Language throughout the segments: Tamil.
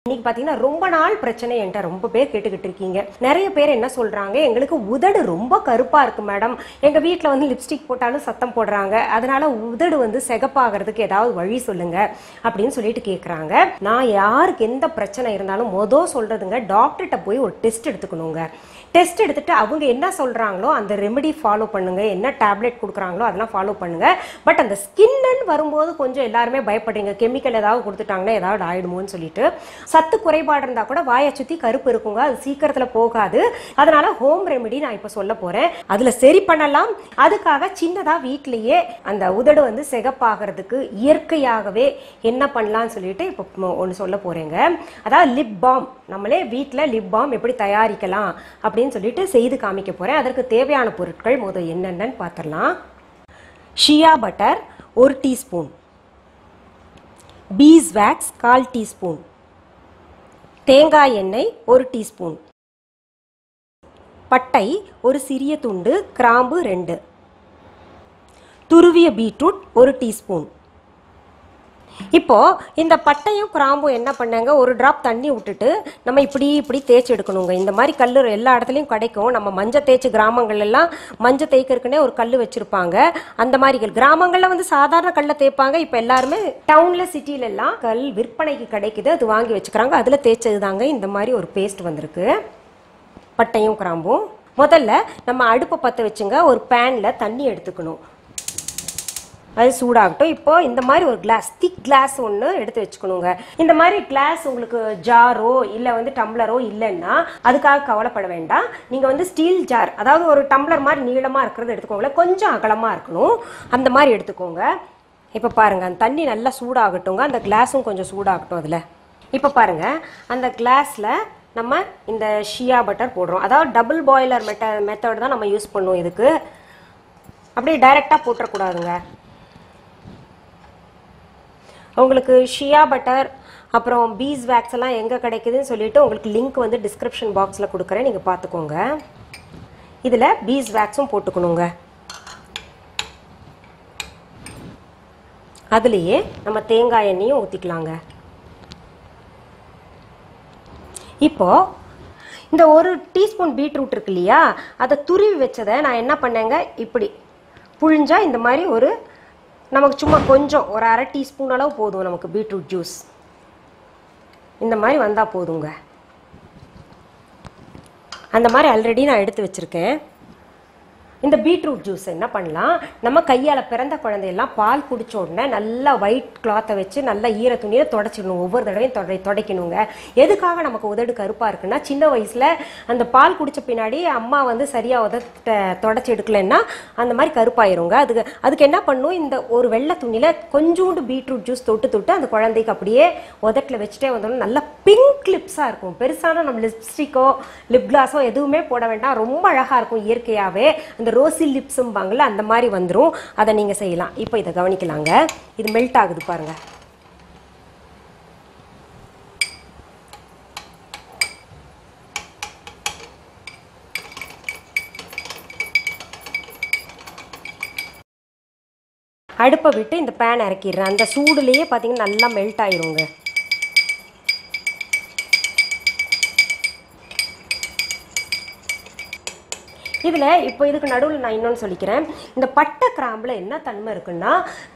இன்னைக்கு பாத்தீங்கன்னா ரொம்ப நாள் பிரச்சனை என்கிட்ட ரொம்ப பேர் கேட்டுக்கிட்டு இருக்கீங்க. நிறைய பேர் என்ன சொல்றாங்க, எங்களுக்கு உதடு ரொம்ப கருப்பா இருக்கு மேடம், எங்க வீட்டுல வந்து லிப்ஸ்டிக் போட்டாலும் சத்தம் போடுறாங்க, அதனால உதடு வந்து சிகப்பாகிறதுக்கு ஏதாவது வழி சொல்லுங்க அப்படின்னு சொல்லிட்டு கேக்குறாங்க. நான் யாருக்கு எந்த பிரச்சனை இருந்தாலும் சொல்றதுங்க, டாக்டர்கிட்ட போய் ஒரு டெஸ்ட் எடுத்துக்கணுங்க. டெஸ்ட் எடுத்துட்டு அவங்க என்ன சொல்றாங்களோ அந்த ரெமெடி ஃபாலோ பண்ணுங்க, என்ன டேப்லெட் கொடுக்குறாங்களோ அதெல்லாம் ஃபாலோ பண்ணுங்க. பட் அந்த ஸ்கின்னு வரும்போது கொஞ்சம் எல்லாருமே பயப்படுறீங்க, கெமிக்கல் ஏதாவது கொடுத்துட்டாங்கன்னா ஏதாவது ஆயிடுமோன்னு சொல்லிட்டு. சத்து குறைபாடு இருந்தா கூட வாயை சுத்தி கருப்பு இருக்குங்க, அது சீக்கிரத்துல போகாது. அதனால ஹோம் ரெமெடி நான் இப்ப சொல்ல போறேன், அதுல சரி பண்ணலாம். அதுக்காக சின்னதா வீட்லயே அந்த உதடு வந்து சிகப்பாகிறதுக்கு இயற்கையாகவே என்ன பண்ணலாம்னு சொல்லிட்டு இப்ப ஒன்னு சொல்ல போறேங்க. அதாவது லிப் பாம், நம்மளே வீட்டுல லிப் பாம் எப்படி தயாரிக்கலாம் அப்படின்னு சொல்லிட்டு செய்து காமிக்க போறேன். அதற்கு தேவையான பொருட்கள் முதல் என்னென்னு பார்த்துடலாம். ஷியா butter 1 teaspoon, piece wax 1/4 teaspoon, தேங்காய் எண்ணெய் 1 டீஸ்பூன், பட்டை ஒரு சிறிய துண்டு, கிராம்பு 2, துருவிய பீட்ரூட் 1 டீஸ்பூன். இப்போ இந்த பட்டையும் கிராம்பும் என்ன பண்ணாங்க, ஒரு டிராப் தண்ணி விட்டுட்டு நம்ம இப்படி தேய்ச்சி எடுக்கணுங்க. இந்த மாதிரி கல் எல்லா இடத்துலையும் கிடைக்கும். நம்ம மஞ்சள் தேய்ச்சி கிராமங்கள் எல்லாம் மஞ்சள் தேய்க்கிறதுக்குனே ஒரு கல் வச்சிருப்பாங்க. அந்த மாதிரி கிராமங்கள்ல வந்து சாதாரண கல்லை தேய்ப்பாங்க. இப்போ எல்லாருமே டவுன்ல சிட்டில எல்லாம் கல் விற்பனைக்கு கிடைக்குது, அது வாங்கி வச்சுக்கிறாங்க. அதுல தேய்ச்சது தாங்க இந்த மாதிரி ஒரு பேஸ்ட் வந்திருக்கு. பட்டையும் கிராம்பும் முதல்ல நம்ம அடுப்பை பற்ற வச்சுங்க. ஒரு பேன்ல தண்ணி எடுத்துக்கணும், அது சூடாகட்டும். இப்போ இந்த மாதிரி ஒரு கிளாஸ், திக் கிளாஸ் ஒன்று எடுத்து வச்சுக்கணுங்க. இந்த மாதிரி கிளாஸ் உங்களுக்கு ஜாரோ இல்லை வந்து டம்ளரோ இல்லைன்னா அதுக்காக கவலைப்பட வேண்டாம். நீங்கள் வந்து ஸ்டீல் ஜார், அதாவது ஒரு டம்ளர் மாதிரி நீளமாக இருக்கிறது எடுத்துக்கோங்களேன், கொஞ்சம் அகலமாக இருக்கணும், அந்த மாதிரி எடுத்துக்கோங்க. இப்போ பாருங்கள், அந்த தண்ணி நல்லா சூடாகட்டுங்க, அந்த கிளாஸும் கொஞ்சம் சூடாகட்டும். அதில் இப்போ பாருங்கள், அந்த கிளாஸில் நம்ம இந்த ஷியா பட்டர் போடுறோம். அதாவது டபுள் பாய்லர் மெத்தட் தான் நம்ம யூஸ் பண்ணுவோம் இதுக்கு. அப்படியே டைரெக்டாக போட்டுறக்கூடாதுங்க. உங்களுக்கு ஷியா பட்டர் அப்புறம் பீஸ் வேக்ஸ் எல்லாம் எங்கே கிடைக்குதுன்னு சொல்லிட்டு உங்களுக்கு லிங்க் வந்து டிஸ்கிரிப்ஷன் பாக்ஸில் கொடுக்குறேன், நீங்கள் பார்த்துக்கோங்க. இதில் பீஸ் வேக்ஸும் போட்டுக்கணுங்க. அதுலேயே நம்ம தேங்காய் எண்ணெயும் ஊற்றிக்கலாங்க. இப்போ இந்த 1 டீஸ்பூன் பீட்ரூட் இருக்கு இல்லையா, அதை துருவி வச்சதை நான் என்ன பண்ணேங்க, இப்படி புழிஞ்சா இந்த மாதிரி ஒரு நமக்கு சும்மா கொஞ்சம் ஒரு 1/2 டீஸ்பூன் அளவு போதும் நமக்கு பீட்ரூட் ஜூஸ். இந்த மாதிரி வந்தால் போதுங்க. அந்த மாதிரி ஆல்ரெடி நான் எடுத்து வச்சுருக்கேன். இந்த பீட்ரூட் ஜூஸ் என்ன பண்ணலாம், நம்ம கையால் பிறந்த குழந்தையெல்லாம் பால் குடிச்ச உடனே நல்லா ஒயிட் கிளாத்தை வச்சு நல்லா ஈர துணியை தொடச்சிடணும். ஒவ்வொரு தடவையும் துடைக்கணுங்க. எதுக்காக நமக்கு உதடு கருப்பாக இருக்குன்னா, சின்ன வயசில் அந்த பால் குடித்த பின்னாடி அம்மா வந்து சரியாக தொடச்சி எடுக்கலைன்னா அந்த மாதிரி கருப்பாயிருங்க. அதுக்கு என்ன பண்ணும், இந்த ஒரு வெள்ளை துணியில் கொஞ்சோண்டு பீட்ரூட் ஜூஸ் தொட்டு அந்த குழந்தைக்கு அப்படியே உதட்டில் வச்சுட்டே வந்தோம்னா நல்லா பிங்க் லிப்ஸாக இருக்கும். பெருசான நம்ம லிப்ஸ்டிக்கோ லிப் கிளாஸோ எதுவுமே போட வேண்டாம், ரொம்ப அழகாக இருக்கும் இயற்கையாகவே. அந்த ரோசி லிப்ஸும்பாங்கல்ல அந்த மாதிரி வந்துடும். அதை நீங்கள் செய்யலாம். இப்போ இதை கவனிக்கலாங்க, இது மெல்ட் ஆகுது பாருங்க. அடுப்பை விட்டு இந்த பேன் இறக்கிடுறேன். அந்த சூடுலேயே பார்த்தீங்கன்னா நல்லா மெல்ட் ஆயிருங்க. இதில் இப்போ இதுக்கு நடுவில் நான் இன்னொன்று சொல்லிக்கிறேன். இந்த பட்டை கிராம்பில் என்ன தன்மை இருக்குன்னா,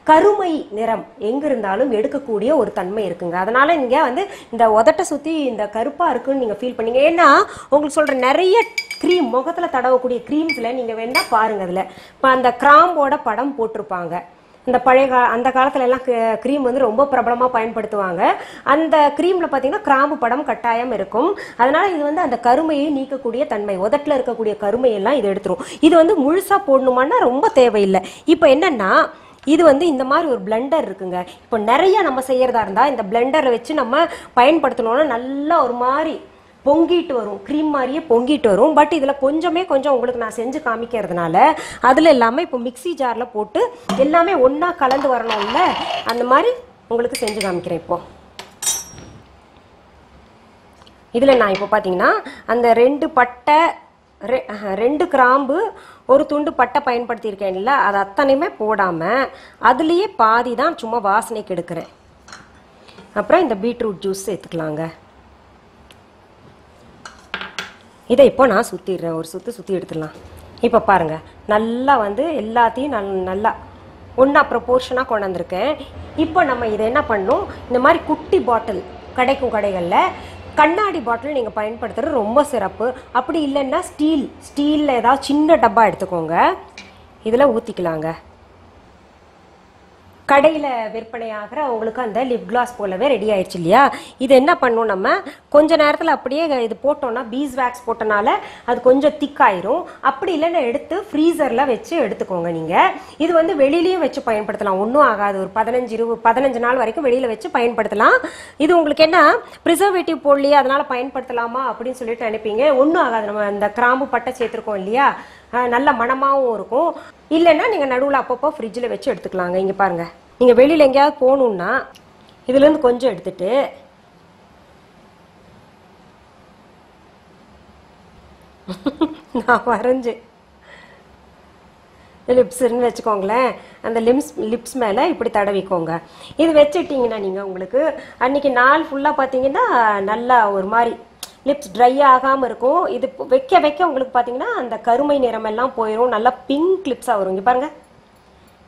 கருமை நிறம் எங்கே இருந்தாலும் எடுக்கக்கூடிய ஒரு தன்மை இருக்குங்க. அதனால் நீங்கள் வந்து இந்த உதட்டை சுற்றி இந்த கருப்பாக இருக்குன்னு நீங்கள் ஃபீல் பண்ணீங்க. ஏன்னா உங்களுக்கு சொல்கிற நிறைய க்ரீம், முகத்தில் தடவக்கூடிய க்ரீம்ஸில் நீங்கள் வேணால் பாருங்கள், அதில் இப்போ அந்த கிராம்போட படம் போட்டிருப்பாங்க. இந்த அந்த காலத்துல எல்லாம் க்ரீம் வந்து ரொம்ப பிரபலமாக பயன்படுத்துவாங்க. அந்த க்ரீமில் பார்த்தீங்கன்னா கிராம்பு படம் கட்டாயம் இருக்கும். அதனால இது வந்து அந்த கருமையை நீக்கக்கூடிய தன்மை, உதட்டில் இருக்கக்கூடிய கருமையெல்லாம் இது எடுத்துரும். இது வந்து முழுசாக போடணுமான்னா ரொம்ப தேவையில்லை. இப்போ என்னன்னா, இது வந்து இந்த மாதிரி ஒரு பிளெண்டர் இருக்குங்க. இப்போ நிறைய நம்ம செய்யறதா இருந்தால் இந்த பிளெண்டரை வச்சு நம்ம பயன்படுத்தணும்னா நல்லா ஒரு மாதிரி பொங்கிட்டு வரும், க்ரீம் மாதிரியே பொங்கிட்டு வரும். பட் இதில் கொஞ்சம் உங்களுக்கு நான் செஞ்சு காமிக்கிறதுனால அதில் எல்லாமே இப்போ மிக்சி ஜாரில் போட்டு எல்லாமே ஒன்றா கலந்து வரணும்ல, அந்த மாதிரி உங்களுக்கு செஞ்சு காமிக்கிறேன். இப்போ இதில் நான் இப்போ பார்த்தீங்கன்னா அந்த 2 பட்டை 2 கிராம்பு 1 துண்டு பட்டை பயன்படுத்தியிருக்கேன்ல, அது அத்தனையுமே போடாமல் அதுலேயே பாதி தான் சும்மா வாசனைக்கு எடுக்கிறேன். அப்புறம் இந்த பீட்ரூட் ஜூஸ் சேர்த்துக்கலாங்க. இதை இப்போ நான் சுற்றிடுறேன், ஒரு சுற்றி எடுத்துடலாம். இப்போ பாருங்கள், நல்லா வந்து எல்லாத்தையும் நல்லா ஒன்றா ப்ரொபோர்ஷனாக கொண்டு வந்திருக்கேன். இப்போ நம்ம இதை என்ன பண்ணணும், இந்த மாதிரி குட்டி பாட்டில் கிடைக்கும் கடைகளில், கண்ணாடி பாட்டில் நீங்கள் பயன்படுத்துகிறது ரொம்ப சிறப்பு. அப்படி இல்லைன்னா ஸ்டீலில் ஏதாவது சின்ன டப்பா எடுத்துக்கோங்க, இதில் ஊற்றிக்கலாங்க. கடையில் விற்பனையாகிற உங்களுக்கு அந்த லிப் கிளாஸ் போலவே ரெடி ஆயிடுச்சு இல்லையா? இது என்ன பண்ணும், நம்ம கொஞ்ச நேரத்தில் அப்படியே இது போட்டோம்னா பீஸ் வேக்ஸ் போட்டனால அது கொஞ்சம் திக்காயிரும். அப்படி இல்லைன்னா எடுத்து ஃப்ரீசரில் வச்சு எடுத்துக்கோங்க. நீங்கள் இது வந்து வெளியிலையும் வச்சு பயன்படுத்தலாம், ஒன்றும் ஆகாது. ஒரு 15 நாள் வரைக்கும் வெளியில் வச்சு பயன்படுத்தலாம். இது உங்களுக்கு என்ன ப்ரிசர்வேட்டிவ் போடலையே அதனால் பயன்படுத்தலாமா அப்படின்னு சொல்லிட்டு நினைப்பீங்க. ஒன்றும் ஆகாது. நம்ம அந்த கிராம்பு பட்டை சேர்த்துருக்கோம் இல்லையா, நல்ல மணமாகவும் இருக்கும். இல்லைன்னா நீங்கள் நடுவில் அப்பப்போ ஃப்ரிட்ஜில் வச்சு எடுத்துக்கலாங்க. இங்கே பாருங்கள், நீங்கள் வெளியில் எங்கேயாவது போகணுன்னா இதுலேருந்து கொஞ்சம் எடுத்துட்டு நான் வரைஞ்சு லிப்ஸ்ன்னு வச்சுக்கோங்களேன், அந்த லிப்ஸ் மேலே இப்படி தடவிக்கோங்க. இது வச்சுட்டிங்கன்னா நீங்கள் உங்களுக்கு அன்றைக்கி நாள் ஃபுல்லாக பார்த்தீங்கன்னா நல்லா ஒரு மாதிரி லிப்ஸ் ட்ரை ஆகாமல் இருக்கும். இது வைக்க உங்களுக்கு பார்த்தீங்கன்னா அந்த கருமை நிறமெல்லாம் போயிடும், நல்லா பிங்க் லிப்ஸாக வரும். இங்கே பாருங்கள்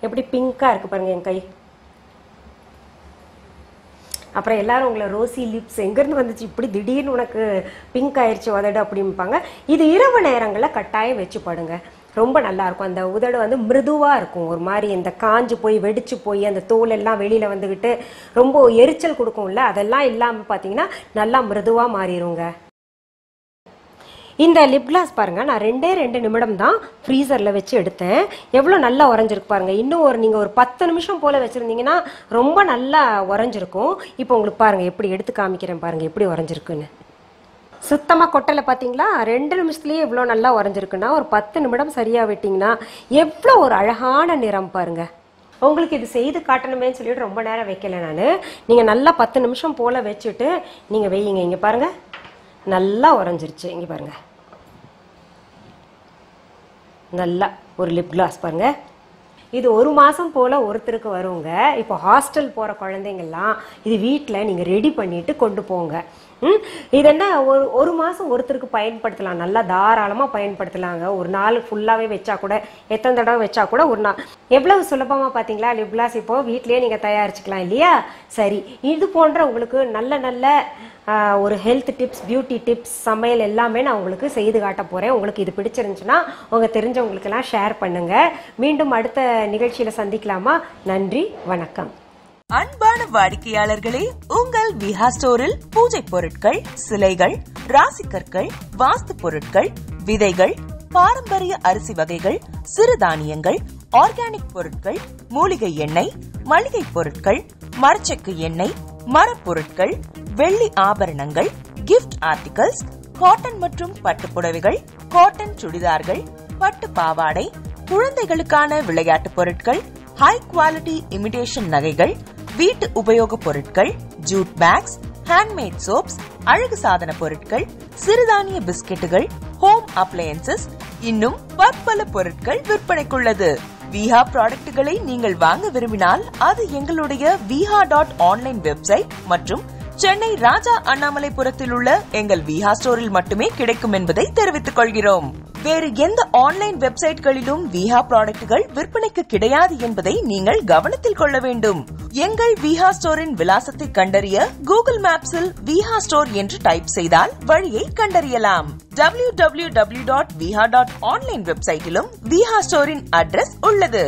எப்படி பிங்காக இருக்குது பாருங்கள் என் கை. அப்புறம் எல்லாரும் உங்களை ரோசி லிப்ஸ் எங்கேருந்து வந்துச்சு, இப்படி திடீர்னு உனக்கு பிங்க் ஆயிடுச்சு உதடு அப்படிம்பாங்க. இது இரவு நேரங்களில் கட்டாயம் வச்சு படுங்க, ரொம்ப நல்லாயிருக்கும். அந்த உதடு வந்து மிருதுவாக இருக்கும், ஒரு மாதிரி இந்த காஞ்சு போய் வெடிச்சு போய் அந்த தோல் எல்லாம் வெளியில் வந்துக்கிட்டு ரொம்ப எரிச்சல் கொடுக்கும்ல, அதெல்லாம் இல்லாமல் பார்த்தீங்கன்னா நல்லா மிருதுவாக மாறிடுங்க. இந்த லிப் கிளாஸ் பாருங்கள், நான் 2 நிமிடம் தான் ஃப்ரீசரில் வச்சு எடுத்தேன். எவ்வளோ நல்லா உறைஞ்சிருக்கு பாருங்கள். இன்னும் நீங்கள் ஒரு 10 நிமிஷம் போல் வச்சுருந்தீங்கன்னா ரொம்ப நல்லா உறைஞ்சிருக்கும். இப்போ உங்களுக்கு பாருங்கள் எப்படி எடுத்து காமிக்கிறேன், பாருங்கள் எப்படி உறைஞ்சிருக்குன்னு. சுத்தமாக கொட்டலை பார்த்தீங்களா? 2 நிமிஷத்துலேயே எவ்வளோ நல்லா உறைஞ்சிருக்குன்னா, ஒரு 10 நிமிடம் சரியாக விட்டிங்கன்னா எவ்வளோ ஒரு அழகான நிறம் பாருங்கள். உங்களுக்கு இது செய்து காட்டணுமேன்னு சொல்லிட்டு ரொம்ப நேரம் வைக்கல நான். நீங்கள் நல்லா 10 நிமிஷம் போல் வச்சுட்டு நீங்கள் வையுங்க. இங்கே பாருங்கள் நல்லா உறைஞ்சிருச்சு. இங்கே பாருங்கள் நல்லா ஒரு லிப் கிளாஸ் பாருங்கள். இது 1 மாதம் போல் ஒருத்தருக்கு வருங்க. இப்போ ஹாஸ்டல் போகிற குழந்தைங்கள்லாம் இது வீட்டில் நீங்கள் ரெடி பண்ணிவிட்டு கொண்டு போங்க. இது என்ன ஒரு மாதம் ஒருத்தருக்கு பயன்படுத்தலாம், நல்லா தாராளமாக பயன்படுத்தலாங்க. ஒரு நாள் ஃபுல்லாகவே வச்சா கூட, எத்தனை தடவை வச்சா கூட ஒரு நாள். எவ்வளவு சுலபமாக பார்த்தீங்களா லிப் கிளாஸ் இப்போது வீட்லேயே நீங்கள் தயாரிச்சுக்கலாம் இல்லையா? சரி, இது போன்ற உங்களுக்கு நல்ல ஒரு ஹெல்த் டிப்ஸ், பியூட்டி டிப்ஸ், சமையல் எல்லாமே நான் உங்களுக்கு செய்து காட்ட போகிறேன். உங்களுக்கு இது பிடிச்சிருந்துச்சுன்னா உங்கள் தெரிஞ்சவங்களுக்கெல்லாம் ஷேர் பண்ணுங்கள். மீண்டும் அடுத்த நிகழ்ச்சியில் சந்திக்கலாமா? நன்றி, வணக்கம். அன்பான வாடிக்கையாளர்களே, உங்கள் விஹா ஸ்டோரில் பூஜை பொருட்கள், சிலைகள், ராசிக்கற்கள், வாஸ்து பொருட்கள், விதைகள், பாரம்பரிய அரிசி வகைகள், சிறுதானியங்கள், ஆர்கானிக் பொருட்கள், மூலிகை எண்ணெய், மளிகை பொருட்கள், மரச்செக்கு எண்ணெய், மரப்பொருட்கள், வெள்ளி ஆபரணங்கள், கிஃப்ட் ஆர்டிகல்ஸ், காட்டன் மற்றும் பட்டு புடவைகள், காட்டன் சுடிதார்கள், பட்டு பாவாடை, குழந்தைகளுக்கான விளையாட்டு பொருட்கள், ஹை குவாலிட்டி இமிடேஷன் நகைகள், வீட்டு உபயோக பொருட்கள், ஜூட் பேக்ஸ், ஹேண்ட்மேட் சோப்ஸ், அழகு சாதன பொருட்கள், சிறுதானிய பிஸ்கெட்டுகள், ஹோம் அப்ளையன்சஸ், இன்னும் பற்பல பொருட்கள் விற்பனைக்குள்ளது. விஹா ப்ராடக்ட்களை நீங்கள் வாங்க விரும்பினால் அது எங்களுடைய viha.online வெப்சைட் மற்றும் சென்னை ராஜா அண்ணாமலைபுரத்தில் உள்ள எங்கள் விஹா ஸ்டோரில் மட்டுமே கிடைக்கும் என்பதை தெரிவித்துக் கொள்கிறோம். வேறு எந்த ஆன்லைன் வெப்சைட்களிலும் விஹா ப்ராடக்ட்கள் விற்பனைக்கு கிடையாது என்பதை நீங்கள் கவனத்தில் கொள்ள வேண்டும். எங்கள் விஹா ஸ்டோரின் விலாசத்தை கண்டறிய கூகுள் மேப்ஸில் விஹா ஸ்டோர் என்று டைப் செய்தால் வழியை கண்டறியலாம். www.viha.online வெப்சைட்டிலும் விஹா ஸ்டோரின் அட்ரஸ் உள்ளது.